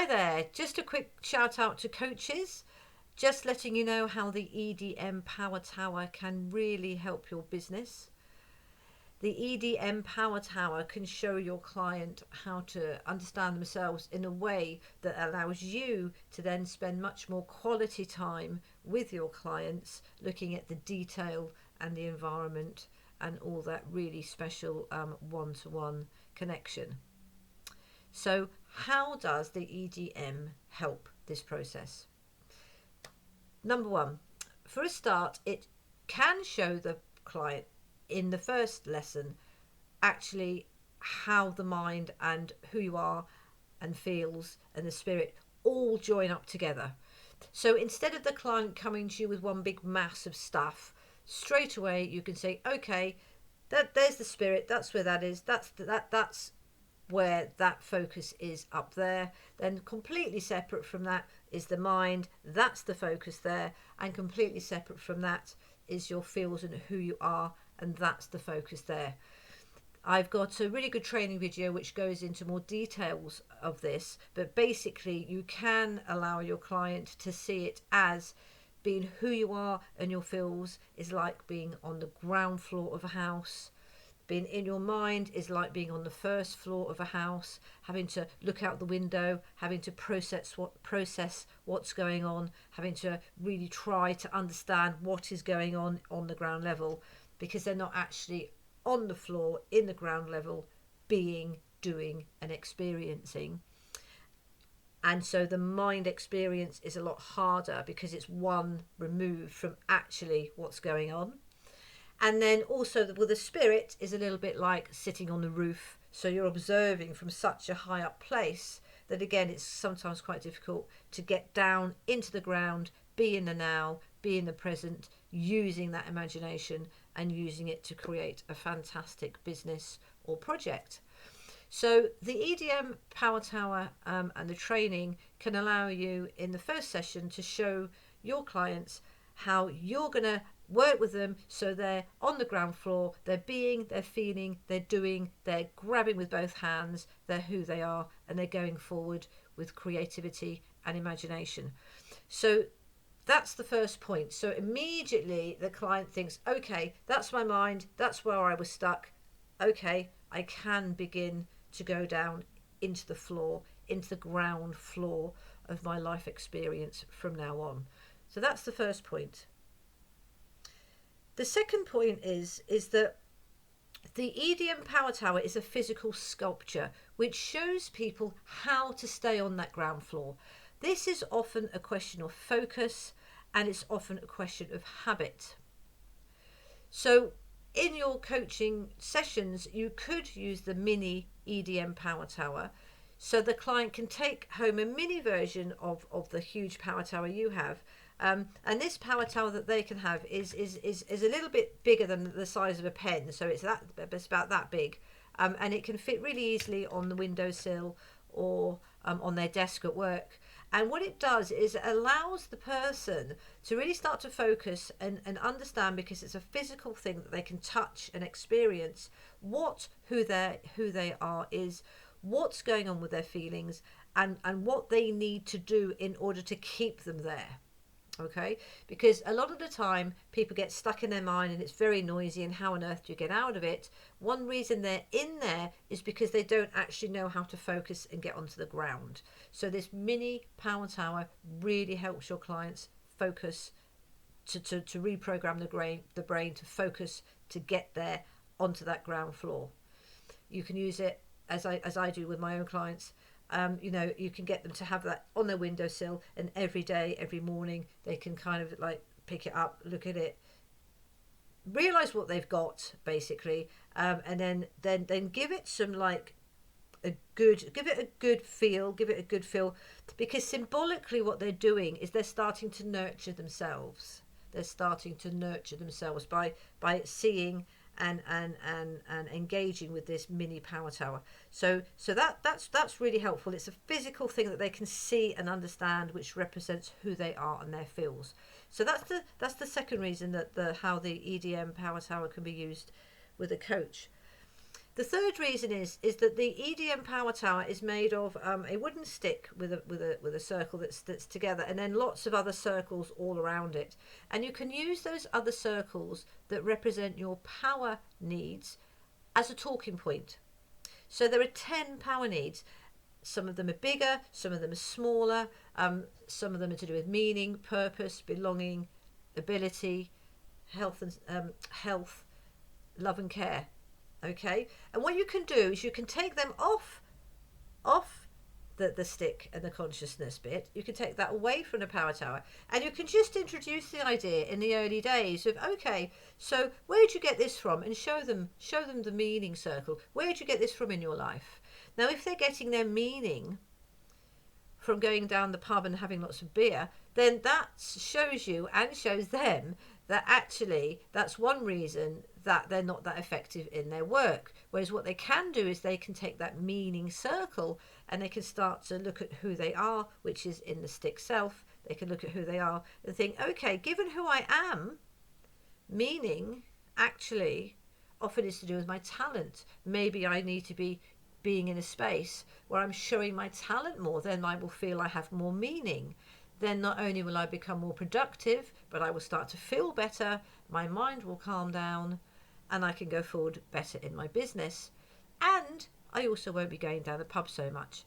Hi there, just a quick shout out to coaches. Just letting you know how the EDM Power Tower can really help your business. The EDM Power Tower can show your client how to understand themselves in a way that allows you to then spend much more quality time with your clients, looking at the detail and the environment and all that really special one-to-one connection. So, how does the EDM help this process? Number one, for a start, it can show the client in the first lesson actually how the mind and who you are and feels and the spirit all join up together. So instead of the client coming to you with one big mass of stuff, straight away you can say, okay, there's the spirit, that's where that is, that's where that focus is up there. Then completely separate from that is the mind, that's the focus there, and completely separate from that is your feels and who you are, and that's the focus there. I've got a really good training video which goes into more details of this, but basically you can allow your client to see it as being who you are, and your feels is like being on the ground floor of a house. Being in your mind is like being on the first floor of a house, having to look out the window, having to process what's going on, having to really try to understand what is going on the ground level, because they're not actually on the floor in the ground level being, doing and experiencing. And so the mind experience is a lot harder because it's one removed from actually what's going on. And then also the spirit is a little bit like sitting on the roof. So you're observing from such a high up place that again, it's sometimes quite difficult to get down into the ground, be in the now, be in the present, using that imagination and using it to create a fantastic business or project. So the EDM Power Tower and the training can allow you in the first session to show your clients how you're going to work with them so they're on the ground floor, they're being, they're feeling, they're doing, they're grabbing with both hands, they're who they are, and they're going forward with creativity and imagination. So that's the first point. So immediately the client thinks, okay, that's my mind, that's where I was stuck. Okay, I can begin to go down into the floor, into the ground floor of my life experience from now on. So that's the first point. The second point is that the EDM Power Tower is a physical sculpture which shows people how to stay on that ground floor. This is often a question of focus, and it's often a question of habit. So in your coaching sessions, you could use the mini EDM Power Tower so the client can take home a mini version of the huge power tower you have. And this power tower that they can have is a little bit bigger than the size of a pen, so it's about that big, and it can fit really easily on the windowsill or on their desk at work. And what it does is it allows the person to really start to focus and understand, because it's a physical thing that they can touch and experience, who they are is, what's going on with their feelings, and what they need to do in order to keep them there. Okay, because a lot of the time people get stuck in their mind and it's very noisy, and how on earth do you get out of it? One reason they're in there is because they don't actually know how to focus and get onto the ground. So this mini power tower really helps your clients focus, to reprogram the brain to focus, to get there onto that ground floor. You can use it as I do with my own clients. You can get them to have that on their windowsill, and every day, every morning, they can kind of like pick it up, look at it, realize what they've got basically, and then give it some like give it a good feel, because symbolically what they're doing is they're starting to nurture themselves. They're starting to nurture themselves by seeing and engaging with this mini power tower. So that's really helpful. It's a physical thing that they can see and understand, which represents who they are and their feels. So that's the second reason that how the EDM power tower can be used with a coach. The third reason is that the EDM Power Tower is made of a wooden stick with a circle that's together, and then lots of other circles all around it. And you can use those other circles that represent your power needs as a talking point. So there are 10 power needs. Some of them are bigger, some of them are smaller, some of them are to do with meaning, purpose, belonging, ability, health, and health, love and care. Okay, and what you can do is you can take them off the stick and the consciousness bit. You can take that away from the power tower, and you can just introduce the idea in the early days of, okay, so where did you get this from, and show them the meaning circle. Where did you get this from in your life? Now, if they're getting their meaning from going down the pub and having lots of beer, then that shows you and shows them that actually that's one reason that they're not that effective in their work. Whereas what they can do is they can take that meaning circle and they can start to look at who they are, which is in the stick self. They can look at who they are and think, okay, given who I am, meaning actually often is to do with my talent. Maybe I need to be being in a space where I'm showing my talent more, then I will feel I have more meaning. Then not only will I become more productive, but I will start to feel better, my mind will calm down, and I can go forward better in my business. And I also won't be going down the pub so much.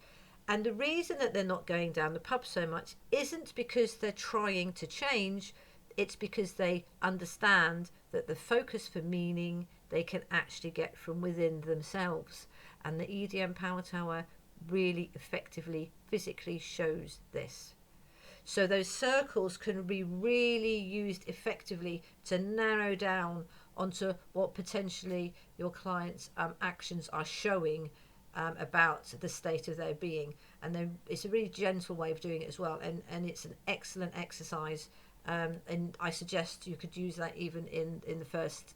And the reason that they're not going down the pub so much isn't because they're trying to change, it's because they understand that the focus for meaning they can actually get from within themselves. And the EDM Power Tower really effectively, physically shows this. So those circles can be really used effectively to narrow down onto what potentially your clients' actions are showing about the state of their being. And then it's a really gentle way of doing it as well. And it's an excellent exercise. And I suggest you could use that even in the first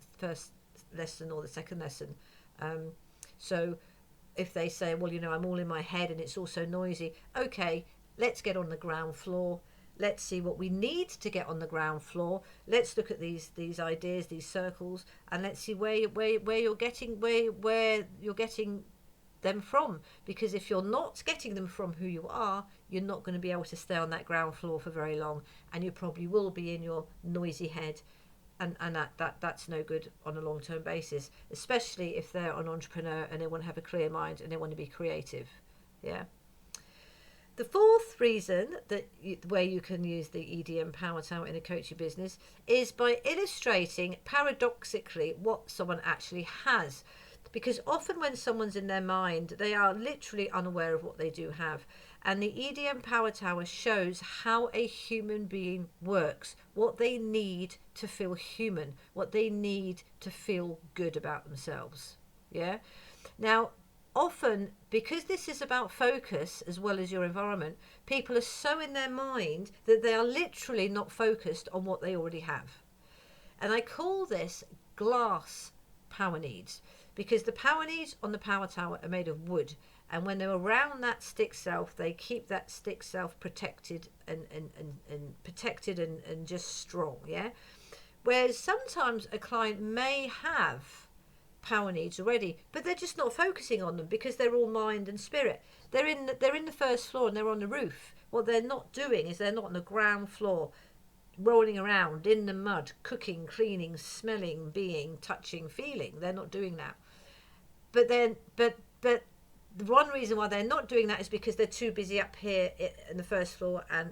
lesson or the second lesson. So if they say, well, you know, I'm all in my head and it's all so noisy, okay, let's get on the ground floor. Let's see what we need to get on the ground floor. Let's look at these ideas, these circles, and let's see where you're getting them from. Because if you're not getting them from who you are, you're not going to be able to stay on that ground floor for very long, and you probably will be in your noisy head. And that's no good on a long-term basis, especially if they're an entrepreneur and they want to have a clear mind and they want to be creative. Yeah. The fourth reason where you can use the EDM Power Tower in a coaching business is by illustrating paradoxically what someone actually has. Because often when someone's in their mind, they are literally unaware of what they do have. And the EDM Power Tower shows how a human being works, what they need to feel human, what they need to feel good about themselves. Yeah. Now, often, because this is about focus as well as your environment, people are so in their mind that they are literally not focused on what they already have. And I call this glass power needs, because the power needs on the power tower are made of wood, and when they're around that stick self, they keep that stick self protected and protected and just strong. Yeah. Whereas sometimes a client may have power needs already, but they're just not focusing on them because they're all mind and spirit. They're in the first floor and they're on the roof. What they're not doing is they're not on the ground floor, rolling around in the mud, cooking, cleaning, smelling, being, touching, feeling. They're not doing that. But the one reason why they're not doing that is because they're too busy up here in the first floor and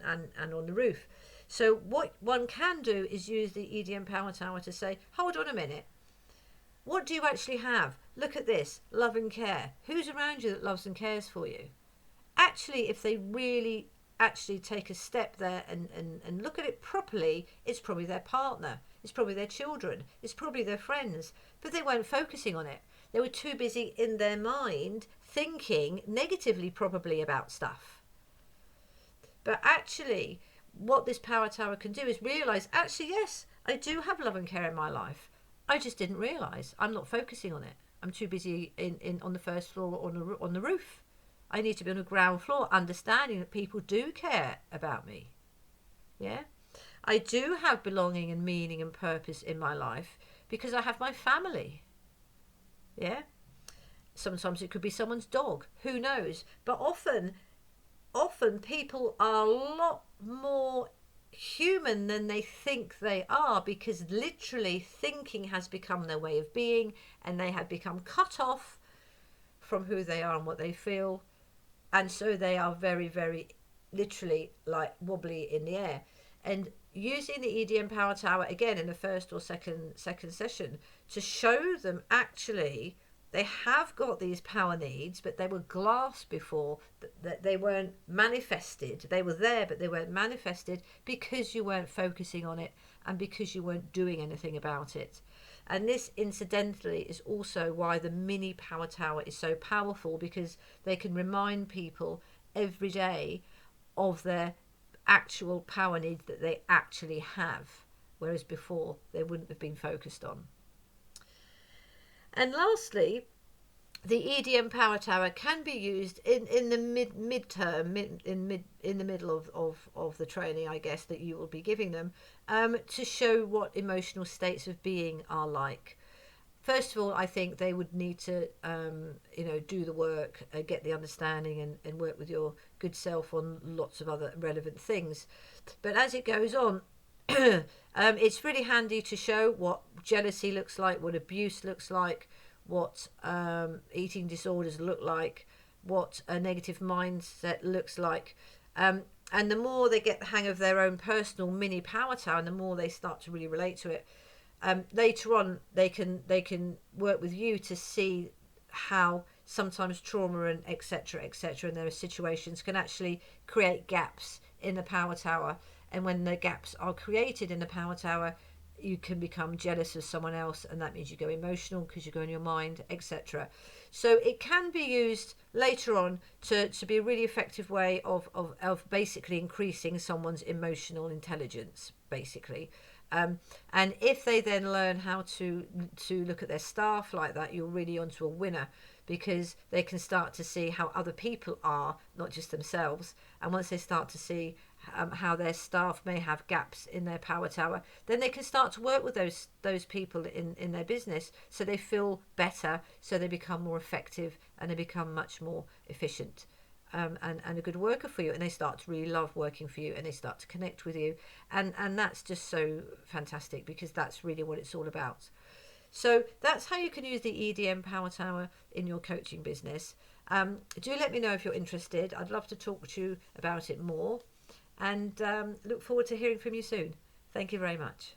on the roof. So what one can do is use the EDM Power Tower to say, hold on a minute. What do you actually have? Look at this, love and care. Who's around you that loves and cares for you? Actually, if they really actually take a step there and look at it properly, it's probably their partner, it's probably their children, it's probably their friends, but they weren't focusing on it. They were too busy in their mind thinking negatively probably about stuff. But actually, what this power tower can do is realise, actually, yes, I do have love and care in my life. I just didn't realise. I'm not focusing on it. I'm too busy on the first floor or on the roof. I need to be on the ground floor, understanding that people do care about me. Yeah? I do have belonging and meaning and purpose in my life because I have my family. Yeah? Sometimes it could be someone's dog, who knows? But often people are a lot more human than they think they are, because literally thinking has become their way of being, and they have become cut off from who they are and what they feel, and so they are very, very literally like wobbly in the air. And using the EDM Power Tower again in the first or second session to show them actually they have got these power needs, but they were glass before, that they weren't manifested. They were there, but they weren't manifested because you weren't focusing on it and because you weren't doing anything about it. And this, incidentally, is also why the mini power tower is so powerful, because they can remind people every day of their actual power needs that they actually have, whereas before they wouldn't have been focused on. And lastly, the EDM Power Tower can be used in the in the middle of the training, I guess, that you will be giving them, to show what emotional states of being are like. First of all, I think they would need to, do the work, get the understanding, and work with your good self on lots of other relevant things. But as it goes on, it's really handy to show what jealousy looks like, what abuse looks like, what eating disorders look like, what a negative mindset looks like. And the more they get the hang of their own personal mini power tower, and the more they start to really relate to it, later on they can work with you to see how sometimes trauma and etc. and there are situations can actually create gaps in the power tower. And when the gaps are created in the power tower, you can become jealous of someone else, and that means you go emotional because you go in your mind, etc. So it can be used later on to be a really effective way of basically increasing someone's emotional intelligence, basically. And if they then learn how to look at their staff like that, you're really onto a winner, because they can start to see how other people are, not just themselves. And once they start to see how their staff may have gaps in their power tower, then they can start to work with those people in their business, so they feel better, so they become more effective, and they become much more efficient. And a good worker for you, and they start to really love working for you, and they start to connect with you, and that's just so fantastic, because that's really what it's all about. So that's how you can use the EDM Power Tower in your coaching business. Do let me know if you're interested. I'd love to talk to you about it more, and look forward to hearing from you soon. Thank you very much.